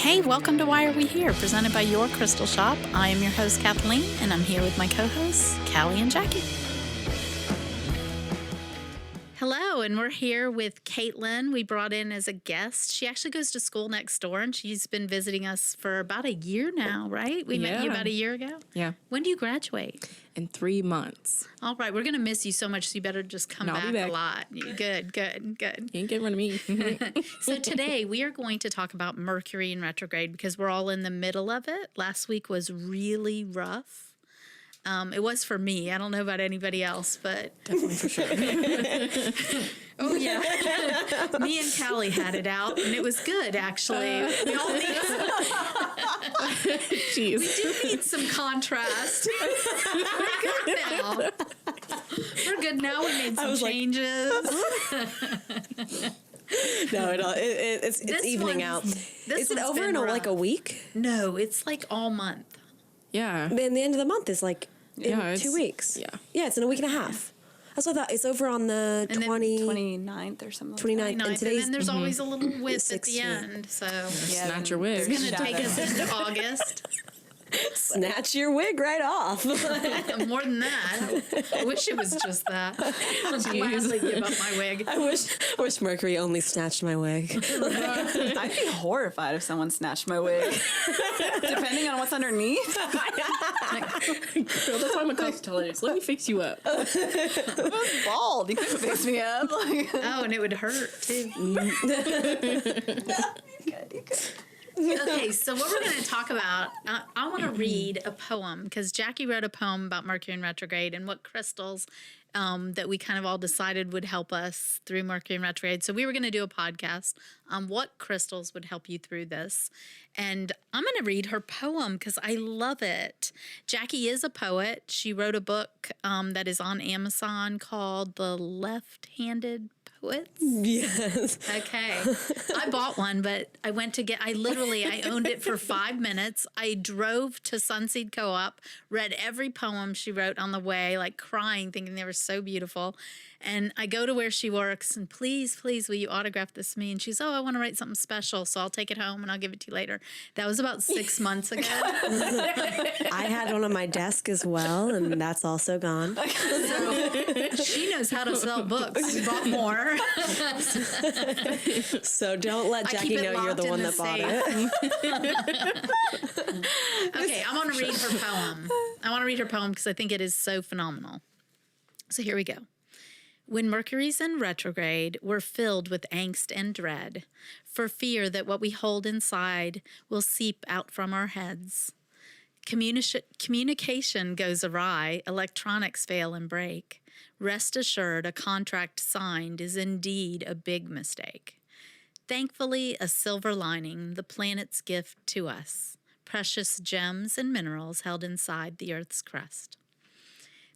Hey, welcome to Why Are We Here, presented by Your Crystal Shop. I am your host, Kathleen, and I'm here with my co-hosts, Callie and Jackie. Hello, and we're here with Caitlin. We brought in as a guest. She actually goes to school next door, and she's been visiting us for about a year now, right? We met you about a year ago? Yeah. When do you graduate? In 3 months. All right, we're going to miss you so much, so you better just come back a lot. Good. You ain't getting rid of me. So today we are going to talk about Mercury in retrograde because we're all in the middle of it. Last week was really rough. It was for me. I don't know about anybody else, but... Definitely for sure. Oh, yeah. Me and Callie had it out, and it was good, actually. We all need Jeez. We do need some contrast. We're good now. We're good now. We made some changes. No, it's evening out. Is it over in like a week? No, it's like all month. Yeah. Man, the end of the month is like in 2 weeks. Yeah. Yeah, it's in a week and a half. That's what I thought. It's over on the 29th or something. 29th. And today's, and then there's always a little whip at the end. So snatch your wig. It's going to take us into August. Snatch your wig right off. More than that. I wish it was just that. I'll gladly give up my wig. I wish Mercury only snatched my wig. I'd be horrified if someone snatched my wig. Depending on what's underneath. Girl, that's why my cousin told us, let me fix you up. I was bald. You couldn't fix me up. Oh, and it would hurt, too. You could. Okay, so what we're going to talk about, I want to read a poem because Jackie wrote a poem about Mercury in retrograde and what crystals that we kind of all decided would help us through Mercury in retrograde. So we were going to do a podcast on what crystals would help you through this. And I'm going to read her poem because I love it. Jackie is a poet. She wrote a book that is on Amazon called The Left-Handed Poets? Yes. Okay. I bought one, but I owned it for 5 minutes. I drove to Sunseed Co-op, read every poem she wrote on the way, like crying, thinking they were so beautiful. And I go to where she works and please, will you autograph this to me? And she's, I want to write something special, so I'll take it home and I'll give it to you later. That was about 6 months ago. I had one on my desk as well, and that's also gone. So she knows how to sell books. She bought more. So don't let Jackie know you're the one that bought it. Okay, I want to read her poem. I want to read her poem because I think it is so phenomenal. So here we go. When Mercury's in retrograde, we're filled with angst and dread, for fear that what we hold inside will seep out from our heads. Communication goes awry, electronics fail and break. Rest assured, a contract signed is indeed a big mistake. Thankfully, a silver lining, the planet's gift to us, precious gems and minerals held inside the Earth's crust.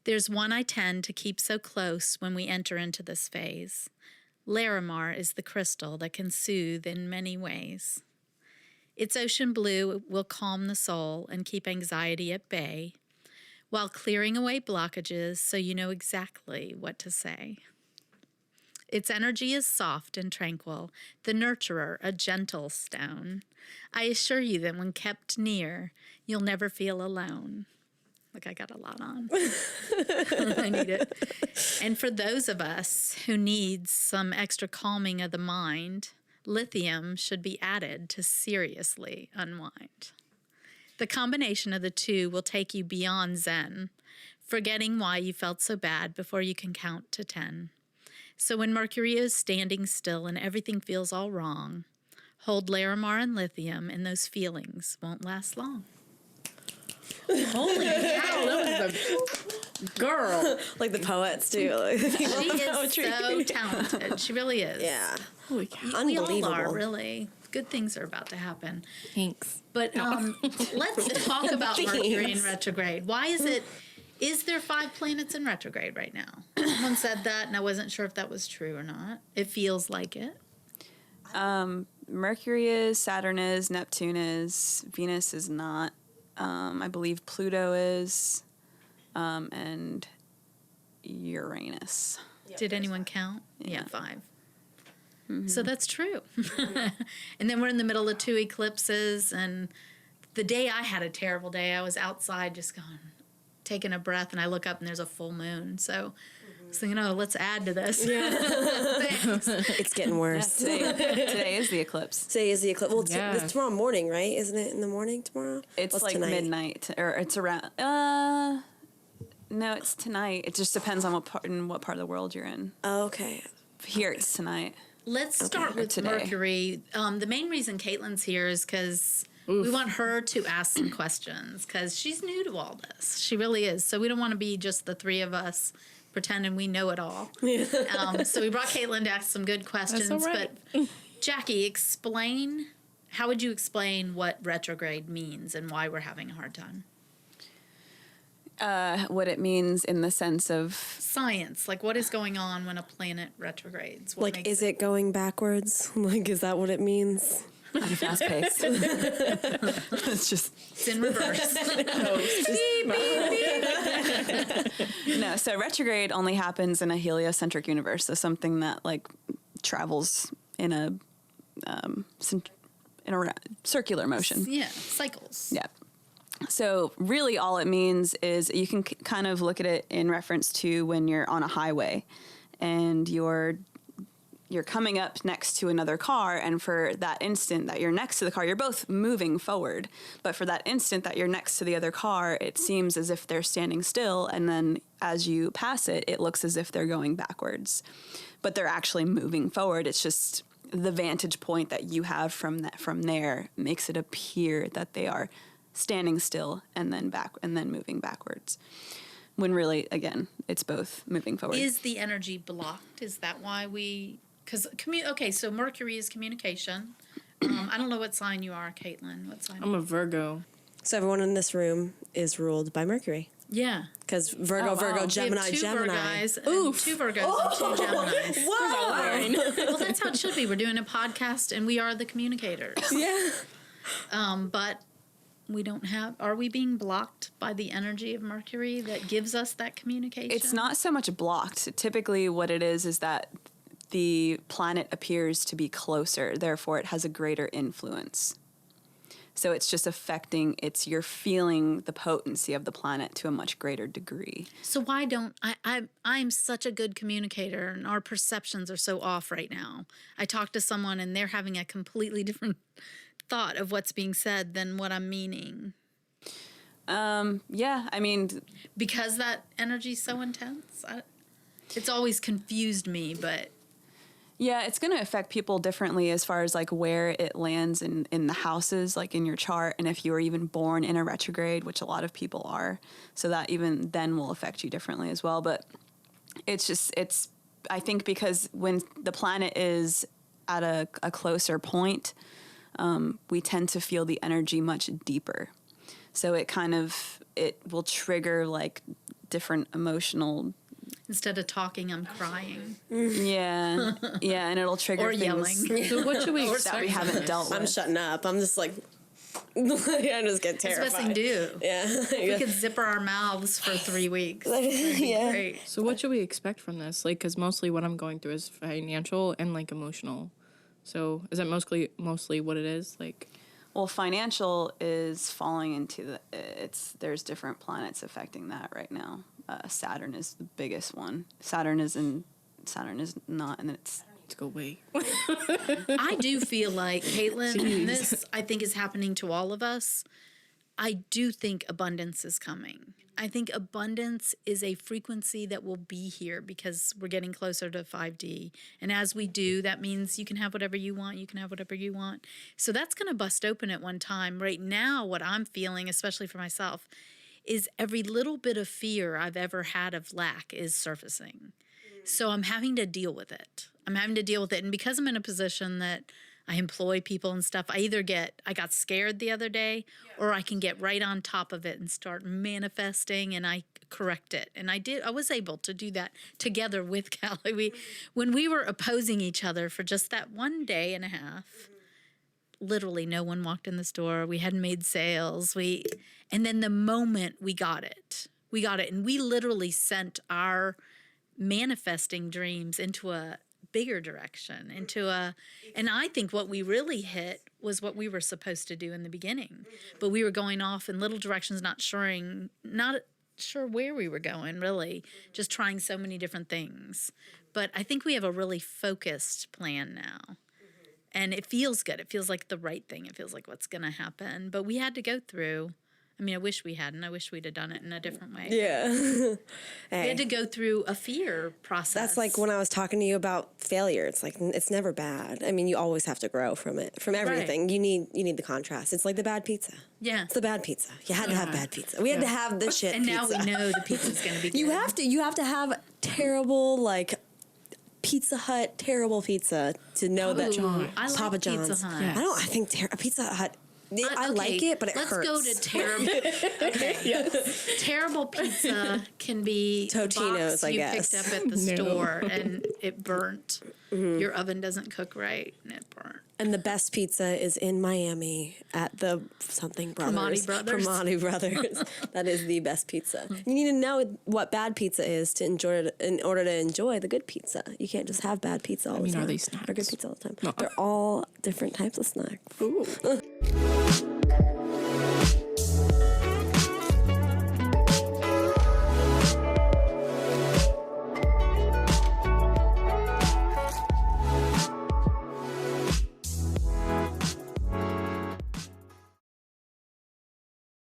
There's one I tend to keep so close when we enter into this phase. Larimar is the crystal that can soothe in many ways. Its ocean blue will calm the soul and keep anxiety at bay, while clearing away blockages so you know exactly what to say. Its energy is soft and tranquil, the nurturer a gentle stone. I assure you that when kept near, you'll never feel alone. Look, I got a lot on. I need it. And for those of us who need some extra calming of the mind, lithium should be added to seriously unwind. The combination of the two will take you beyond Zen, forgetting why you felt so bad before you can count to 10. So when Mercury is standing still and everything feels all wrong, hold Larimar and lithium, and those feelings won't last long. Holy cow, that was a girl. Like the poets do. She is so talented. She really is. Yeah. Holy cow. Unbelievable. We all are, really. Good things are about to happen. Thanks. But let's talk about Mercury in retrograde. Why is there 5 planets in retrograde right now? Someone said that, and I wasn't sure if that was true or not. It feels like it. Mercury is, Saturn is, Neptune is, Venus is not. I believe Pluto is, and Uranus. Did anyone count? Yeah, 5. So that's true. And then we're in the middle of 2 eclipses. And the day I had a terrible day, I was outside just going, taking a breath, and I look up and there's a full moon. So let's add to this. Yeah. It's getting worse. Today is the eclipse. Today is the eclipse. Well, it's tomorrow morning, right? Isn't it in the morning tomorrow? It's like tonight? Midnight, or it's around. No, it's tonight. It just depends on what part of the world you're in. Oh, okay. Here it's tonight. Let's start with today. Mercury. The main reason Caitlin's here is because we want her to ask some questions, because she's new to all this. She really is. So we don't want to be just the 3 of us pretending we know it all. So we brought Caitlin to ask some good questions. That's all right. But Jackie, how would you explain what retrograde means and why we're having a hard time? What it means in the sense of Science. Like, what is going on when a planet retrogrades? Is it going backwards? Is that what it means? at a fast pace. It's in reverse. No, so retrograde only happens in a heliocentric universe, so something that travels in a circular motion. Yeah, cycles. Yeah. So really all it means is you can kind of look at it in reference to when you're on a highway and you're coming up next to another car, and for that instant that you're next to the car, you're both moving forward. But for that instant that you're next to the other car, it seems as if they're standing still, and then as you pass it, it looks as if they're going backwards. But they're actually moving forward. It's just the vantage point that you have from there makes it appear that they are standing still and then moving backwards. When really, again, it's both moving forward. Is the energy blocked? Is that why we... so Mercury is communication. I don't know what sign you are, Caitlin. What sign? I'm a Virgo. So everyone in this room is ruled by Mercury. Yeah. Because Virgo, Gemini, we have two Gemini. Virgos, Oof. 2 Virgos and 2 Geminis. Whoa! Well, that's how it should be. We're doing a podcast, and we are the communicators. Yeah. But we don't have... Are we being blocked by the energy of Mercury that gives us that communication? It's not so much blocked. Typically what it is that the planet appears to be closer, therefore it has a greater influence. So it's just affecting, you're feeling the potency of the planet to a much greater degree. So why don't I'm such a good communicator, and our perceptions are so off right now. I talk to someone and they're having a completely different thought of what's being said than what I'm meaning. Yeah, I mean, because that energy's so intense. It's always confused me, but yeah, it's going to affect people differently as far as where it lands in the houses, in your chart, and if you were even born in a retrograde, which a lot of people are. So that even then will affect you differently as well. But I think because when the planet is at a closer point, we tend to feel the energy much deeper. So it will trigger different emotional... Instead of talking, I'm crying. Yeah, yeah, and it'll trigger or things yelling. So what should we that expect we haven't dealt with. I'm shutting up. I'm just I just get terrified. That's the best thing to do. Yeah. We could zipper our mouths for 3 weeks. Yeah. Great. So what should we expect from this? Because mostly what I'm going through is financial and emotional. So is that mostly what it is? Well, financial is falling into there's different planets affecting that right now. Saturn is the biggest one. Saturn is not, and then it's... To go away. I do feel like, Caitlin, and this I think is happening to all of us, I do think abundance is coming. I think abundance is a frequency that will be here because we're getting closer to 5D. And as we do, that means you can have whatever you want. You can have whatever you want. So that's going to bust open at one time. Right now, what I'm feeling, especially for myself, is every little bit of fear I've ever had of lack is surfacing. So I'm having to deal with it. And because I'm in a position that I employ people and stuff, I got scared the other day, or I can get right on top of it and start manifesting, and I correct it. And I was able to do that together with Callie. When we were opposing each other for just that 1 day and a half, literally no one walked in the store. We hadn't made sales. And then the moment we got it, and we literally sent our manifesting dreams into a bigger direction, and I think what we really hit was what we were supposed to do in the beginning. But we were going off in little directions, not sure where we were going, really, just trying so many different things. But I think we have a really focused plan now. And it feels good. It feels like the right thing. It feels like what's going to happen. But we had to go through. I mean, I wish we hadn't. I wish we'd have done it in a different way. Yeah. We had to go through a fear process. That's like when I was talking to you about failure. It's like, it's never bad. I mean, you always have to grow from it, from everything. Right. You need the contrast. It's like the bad pizza. Yeah. It's the bad pizza. You had to have bad pizza. We had to have the shit and pizza. now we know the pizza's going to be good. You have to have terrible, like, Pizza Hut terrible pizza to know that I like Papa John's. Pizza Hut. Yes. I think Pizza Hut. I like it, but it hurts. Let's go to terrible. Okay. Yes. Terrible pizza can be Totino's, I guess. Picked up at the store and it burnt. Mm-hmm. Your oven doesn't cook right and it burnt. And the best pizza is in Miami at the something Brothers. Primati Brothers. That is the best pizza. You need to know what bad pizza is to enjoy it in order to enjoy the good pizza. You can't just have bad pizza all the time. Are they snacks? Or good pizza all the time. No. They're all different types of snacks. Ooh.